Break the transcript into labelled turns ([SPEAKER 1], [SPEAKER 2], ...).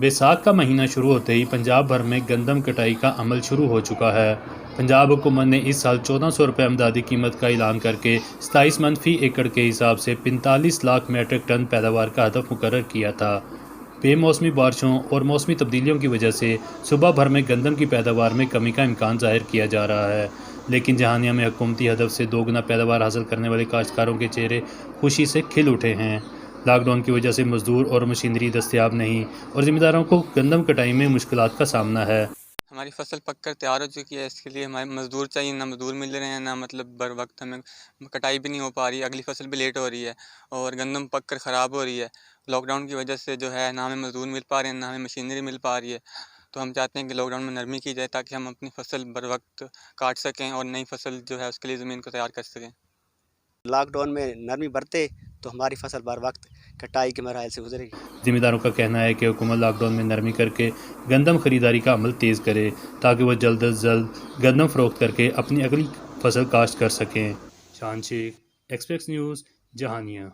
[SPEAKER 1] बैसाख का महीना शुरू होते ही पंजाब भर में गंदम कटाई का अमल शुरू हो चुका है। पंजाब हुकूमत ने इस साल 1400 रुपये अमदादी कीमत का ऐलान करके 27 मन फी एकड़ के हिसाब से 45 लाख मीट्रिक टन पैदावार का हदफ मुकर्रर किया था। बेमौसमी बारिशों और मौसमी तब्दीलियों की वजह से सूबा भर में गंदम की पैदावार में कमी का इम्कान जाहिर किया जा रहा है, लेकिन जहानिया में हुकूमती हदफ से दोगुना पैदावार हासिल करने वाले काश्तकारों के चेहरे खुशी से खिल उठे हैं। लॉकडाउन की वजह से मजदूर और मशीनरी दस्तयाब नहीं और ज़िम्मेदारों को गंदम कटाई में मुश्किलात का सामना है।
[SPEAKER 2] हमारी फसल पक कर तैयार हो चुकी है, इसके लिए हमारे मज़दूर चाहिए, ना मज़दूर मिल रहे हैं, ना मतलब बर वक्त हमें कटाई भी नहीं हो पा रही है, अगली फसल भी लेट हो रही है और गंदम पक कर ख़राब हो रही है। लॉकडाउन की वजह से जो है ना हमें मज़दूर मिल पा रहे हैं, ना हमें मशीनरी मिल पा रही है। तो हम चाहते हैं कि लॉकडाउन में नरमी की जाए ताकि हम अपनी फसल बर वक्त काट सकें और नई फसल जो है उसके लिए ज़मीन को तैयार कर सकें।
[SPEAKER 3] लॉकडाउन में नरमी बरते तो हमारी फसल बर वक्त कटाई के मराहल से गुजरेगी।
[SPEAKER 1] ज़िम्मेदारों का कहना है कि हुकूमत लॉकडाउन में नरमी करके गंदम खरीदारी का अमल तेज़ करे ताकि वह जल्द अज जल्द गंदम फ़रोख्त करके अपनी अगली फसल काश्त कर सकें। शान शेख, एक्सप्रेस न्यूज़, जहानिया।